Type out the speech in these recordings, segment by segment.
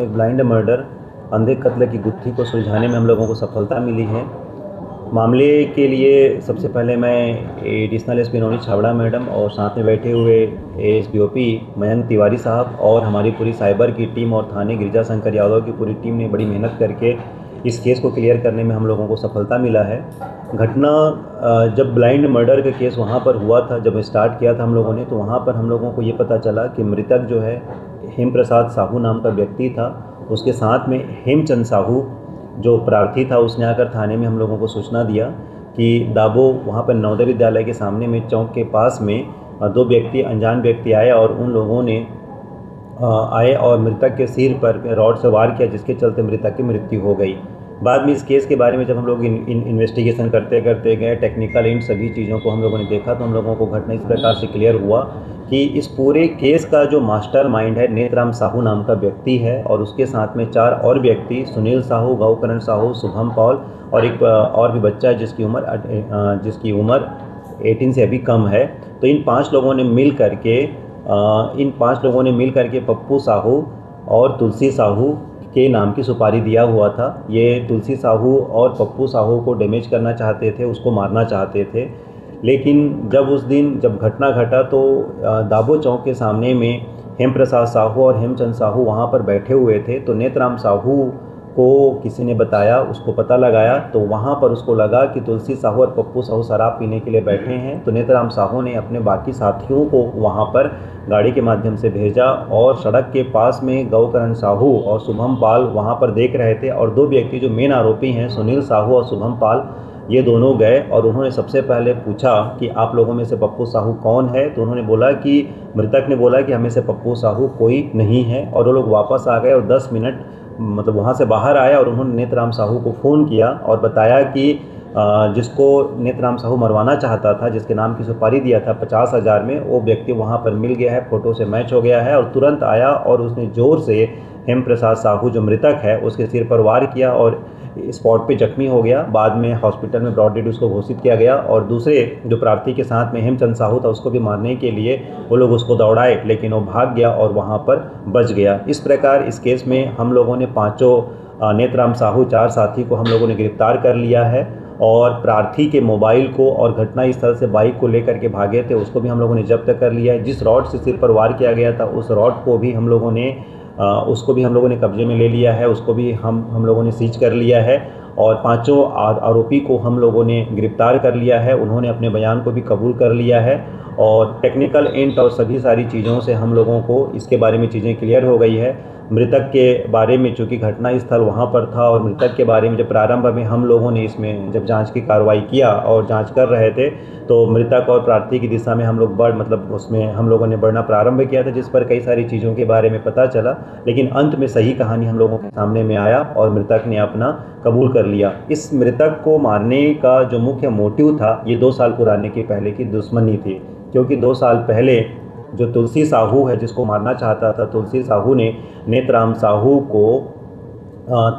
एक blind murder अंधे कत्ल की गुत्थी को सुलझाने में हम लोगों को सफलता मिली है। मामले के लिए सबसे पहले मैं एडिशनल एसपी नौनी छाबड़ा मैडम और साथ में बैठे हुए एएसडीओपी मयंक तिवारी साहब और हमारी पूरी साइबर की टीम और थाने गिरिजा शंकर यादव की पूरी टीम ने बड़ी मेहनत करके इस केस को क्लियर करने में हम लोगों को सफलता मिला है। घटना जब ब्लाइंड मर्डर का केस वहाँ पर हुआ था, जब स्टार्ट किया था हम लोगों ने, तो वहाँ पर हम लोगों को ये पता चला कि मृतक जो है हेम प्रसाद साहू नाम का व्यक्ति था। उसके साथ में हेमचंद साहू जो प्रार्थी था, उसने आकर थाने में हम लोगों को सूचना दिया कि दाबो वहाँ पर नवोदय विद्यालय के सामने में चौक के पास में दो व्यक्ति अनजान व्यक्ति आए और उन लोगों ने आए और मृतक के सिर पर रॉड से वार किया, जिसके चलते मृतक की मृत्यु हो गई। बाद में इस केस के बारे में जब हम लोग इन्वेस्टिगेशन करते करते गए, टेक्निकल इन सभी चीज़ों को हम लोगों ने देखा, तो हम लोगों को घटना इस प्रकार से क्लियर हुआ कि इस पूरे केस का जो मास्टर माइंड है नेतराम साहू नाम का व्यक्ति है और उसके साथ में 4 और व्यक्ति, सुनील साहू, गौकरण साहू, शुभम पॉल और एक और भी बच्चा है जिसकी उम्र 18 से अभी कम है। तो इन 5 लोगों ने मिल करके पप्पू साहू और तुलसी साहू के नाम की सुपारी दिया हुआ था। ये तुलसी साहू और पप्पू साहू को डैमेज करना चाहते थे, उसको मारना चाहते थे। लेकिन जब घटना घटा तो दाबो चौक के सामने में हेम प्रसाद साहू और हेमचंद साहू वहाँ पर बैठे हुए थे। तो नेतराम साहू को किसी ने बताया, उसको पता लगाया, तो वहाँ पर उसको लगा कि तुलसी साहू और पप्पू साहू शराब पीने के लिए बैठे हैं। तो नेतराम साहू ने अपने बाकी साथियों को वहाँ पर गाड़ी के माध्यम से भेजा और सड़क के पास में गौकरण साहू और शुभम पाल वहाँ पर देख रहे थे और 2 व्यक्ति जो मेन आरोपी हैं सुनील साहू और शुभम पाल, ये दोनों गए और उन्होंने सबसे पहले पूछा कि आप लोगों में से पप्पू साहू कौन है। तो उन्होंने बोला कि मृतक ने बोला कि हमें से पप्पू साहू कोई नहीं है। और वो लोग वापस आ गए और 10 मिनट मतलब वहाँ से बाहर आया और उन्होंने नेतराम साहू को फ़ोन किया और बताया कि जिसको नेतराम साहू मरवाना चाहता था, जिसके नाम की सुपारी दिया था 50,000 में, वो व्यक्ति वहाँ पर मिल गया है, फ़ोटो से मैच हो गया है और तुरंत आया और उसने ज़ोर से हेम प्रसाद साहू जो मृतक है उसके सिर पर वार किया और स्पॉट पे जख्मी हो गया। बाद में हॉस्पिटल में ब्रॉड डेड उसको घोषित किया गया और दूसरे जो प्रार्थी के साथ में हेमचंद साहू था उसको भी मारने के लिए वो लोग उसको दौड़ाए, लेकिन वो भाग गया और वहाँ पर बच गया। इस प्रकार इस केस में हम लोगों ने 5 नेतराम साहू 4 साथी को हम लोगों ने गिरफ्तार कर लिया है और प्रार्थी के मोबाइल को और घटना स्थल से बाइक को लेकर के भागे थे उसको भी हम लोगों ने जब्त कर लिया है। जिस रॉड से सिर पर वार किया गया था उस रॉड को भी हम लोगों ने कब्जे में ले लिया है, उसको भी हम लोगों ने सीज कर लिया है और 5 आरोपी को हम लोगों ने गिरफ्तार कर लिया है। उन्होंने अपने बयान को भी कबूल कर लिया है और टेक्निकल एंड और सभी सारी चीज़ों से हम लोगों को इसके बारे में चीज़ें क्लियर हो गई है। मृतक के बारे में चूँकि घटना स्थल वहाँ पर था और मृतक के बारे में जब प्रारंभ में हम लोगों ने इसमें जब जांच की कार्रवाई किया और जांच कर रहे थे तो मृतक और प्रार्थी की दिशा में हम लोग उसमें हम लोगों ने बढ़ना प्रारंभ किया था, जिस पर कई सारी चीज़ों के बारे में पता चला। लेकिन अंत में सही कहानी हम लोगों के सामने में आया और मृतक ने अपना कबूल कर लिया। इस मृतक को मारने का जो मुख्य मोटिव था ये 2 साल पुराने की पहले की दुश्मनी थी, क्योंकि 2 साल पहले जो तुलसी साहू है जिसको मारना चाहता था, तुलसी साहू ने नेतराम साहू को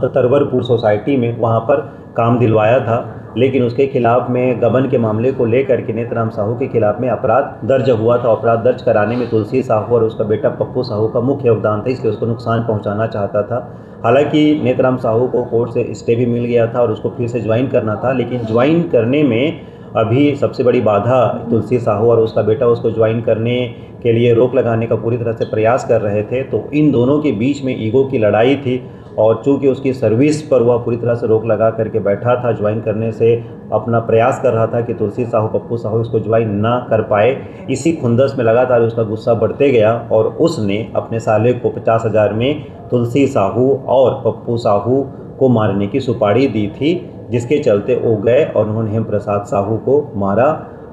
तरवरपुर सोसाइटी में वहाँ पर काम दिलवाया था, लेकिन उसके खिलाफ में गबन के मामले को लेकर के नेतराम साहू के खिलाफ में अपराध दर्ज हुआ था। अपराध दर्ज कराने में तुलसी साहू और उसका बेटा पप्पू साहू का मुख्य योगदान था, इसलिए उसको नुकसान पहुंचाना चाहता था। हालांकि नेतराम साहू को कोर्ट से स्टे भी मिल गया था और उसको फिर से ज्वाइन करना था, लेकिन ज्वाइन करने में अभी सबसे बड़ी बाधा तुलसी साहू और उसका बेटा उसको ज्वाइन करने के लिए रोक लगाने का पूरी तरह से प्रयास कर रहे थे। तो इन दोनों के बीच में ईगो की लड़ाई थी और चूँकि उसकी सर्विस पर वह पूरी तरह से रोक लगा करके बैठा था, ज्वाइन करने से अपना प्रयास कर रहा था कि तुलसी साहू पप्पू साहू इसको ज्वाइन ना कर पाए। इसी खुंदस में लगातार उसका गुस्सा बढ़ते गया और उसने अपने साले को 50,000 में तुलसी साहू और पप्पू साहू को मारने की सुपारी दी थी, जिसके चलते वो गए और उन्होंने हेम प्रसाद साहू को मारा।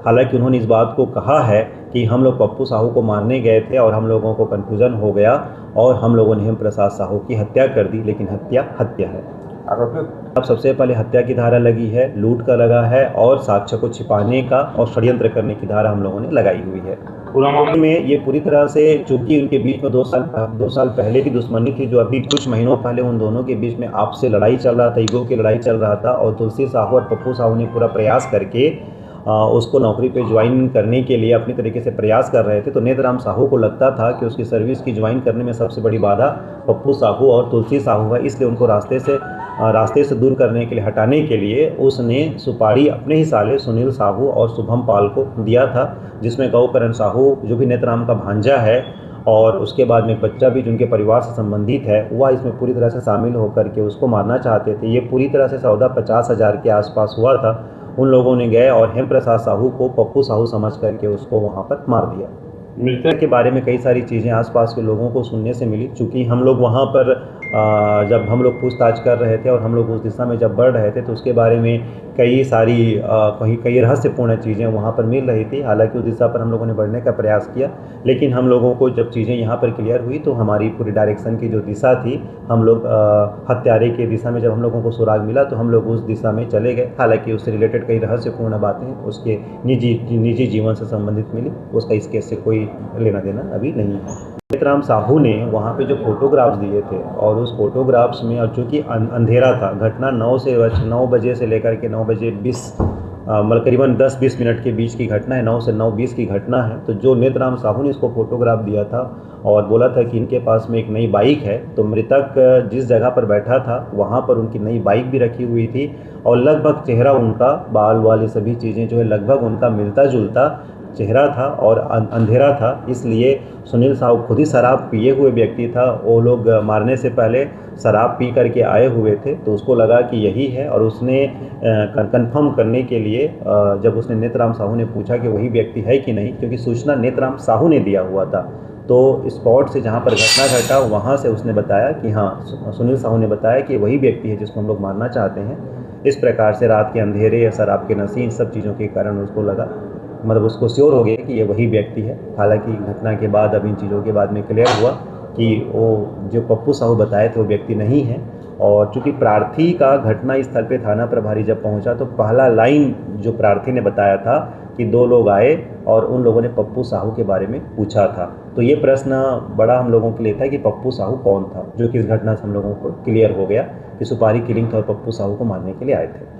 हालांकि उन्होंने इस बात को कहा है कि हम लोग पप्पू साहू को मारने गए थे और हम लोगों को कन्फ्यूज़न हो गया और हम लोगों ने हेम प्रसाद साहू की हत्या कर दी, लेकिन हत्या है। अब सबसे पहले हत्या की धारा लगी है, लूट का लगा है और साक्ष्य को छिपाने का और षड्यंत्र करने की धारा हम लोगों ने लगाई हुई है। पुलवामा में ये पूरी तरह से, चूँकि उनके बीच में 2 साल पहले की दुश्मनी थी, जो अभी कुछ महीनों पहले उन दोनों के बीच में आपसे लड़ाई चल रहा था, ईगो की लड़ाई चल रहा था और तुलसी साहू और पप्पू साहू ने पूरा प्रयास करके उसको नौकरी पे ज्वाइन करने के लिए अपनी तरीके से प्रयास कर रहे थे, तो नेतराम साहू को लगता था कि उसकी सर्विस की ज्वाइन करने में सबसे बड़ी बाधा पप्पू साहू और तुलसी साहू है, इसलिए उनको रास्ते से दूर करने के लिए, हटाने के लिए उसने सुपारी अपने ही साले सुनील साहू और शुभम पाल को दिया था, जिसमें गौकरण साहू जो भी नेतराम का भांजा है और उसके बाद में एक बच्चा भी जिनके परिवार से संबंधित है, वह इसमें पूरी तरह से शामिल होकर के उसको मारना चाहते थे। ये पूरी तरह से सौदा 50,000 के आसपास हुआ था। उन लोगों ने गए और हेम प्रसाद साहू को पप्पू साहू समझ करके उसको वहाँ पर मार दिया। मृतक के बारे में कई सारी चीज़ें आसपास के लोगों को सुनने से मिली, चूँकि हम लोग वहाँ पर जब हम लोग पूछताछ कर रहे थे और हम लोग उस दिशा में जब बढ़ रहे थे, तो उसके बारे में कई सारी कई रहस्यपूर्ण चीज़ें वहाँ पर मिल रही थी। हालांकि उस दिशा पर हम लोगों ने बढ़ने का प्रयास किया, लेकिन हम लोगों को जब चीज़ें यहाँ पर क्लियर हुई तो हमारी पूरी डायरेक्शन की जो दिशा थी, हम लोग हत्यारे की दिशा में जब हम लोगों को सुराग मिला तो हम लोग उस दिशा में चले गए। हालांकि उससे रिलेटेड कई रहस्यपूर्ण बातें उसके निजी जीवन से संबंधित मिली, उसका इस केस से कोई लेना देना अभी नहीं है। नेतराम साहू ने वहाँ पे जो फोटोग्राफ्स दिए थे और उस फोटोग्राफ्स में, और चूँकि अंधेरा था, घटना 9 बजे से लेकर के 9 बजे 20 मतलब करीबन 10-20 मिनट के बीच की घटना है, 9 से 9:20 की घटना है। तो जो नेतराम साहू ने इसको फोटोग्राफ दिया था और बोला था कि इनके पास में एक नई बाइक है, तो मृतक जिस जगह पर बैठा था वहाँ पर उनकी नई बाइक भी रखी हुई थी और लगभग चेहरा उनका, बाल वाली सभी चीज़ें जो है लगभग उनका मिलता जुलता चेहरा था और अंधेरा था, इसलिए सुनील साहू खुद ही शराब पिए हुए व्यक्ति था। वो लोग मारने से पहले शराब पी करके आए हुए थे, तो उसको लगा कि यही है और उसने कंफर्म करने के लिए जब उसने नेतराम साहू ने पूछा कि वही व्यक्ति है कि नहीं, क्योंकि सूचना नेतराम साहू ने दिया हुआ था, तो स्पॉट से जहाँ पर घटना घटा वहाँ से उसने बताया कि हाँ, सुनील साहू ने बताया कि वही व्यक्ति है जिसको हम लोग मारना चाहते हैं। इस प्रकार से रात के अंधेरे या शराब के नशे, इन सब चीज़ों के कारण उसको लगा, मतलब उसको श्योर हो गया कि ये वही व्यक्ति है। हालांकि घटना के बाद अब इन चीज़ों के बाद में क्लियर हुआ कि वो जो पप्पू साहू बताए थे वो व्यक्ति नहीं है। और चूँकि प्रार्थी का घटना स्थल पे थाना प्रभारी जब पहुंचा तो पहला लाइन जो प्रार्थी ने बताया था कि 2 लोग आए और उन लोगों ने पप्पू साहू के बारे में पूछा था। तो ये प्रश्न बड़ा हम लोगों के लिए था कि पप्पू साहू कौन था, जो कि इस घटना से हम लोगों को क्लियर हो गया कि सुपारी किलिंग था और पप्पू साहू को मारने के लिए आए थे।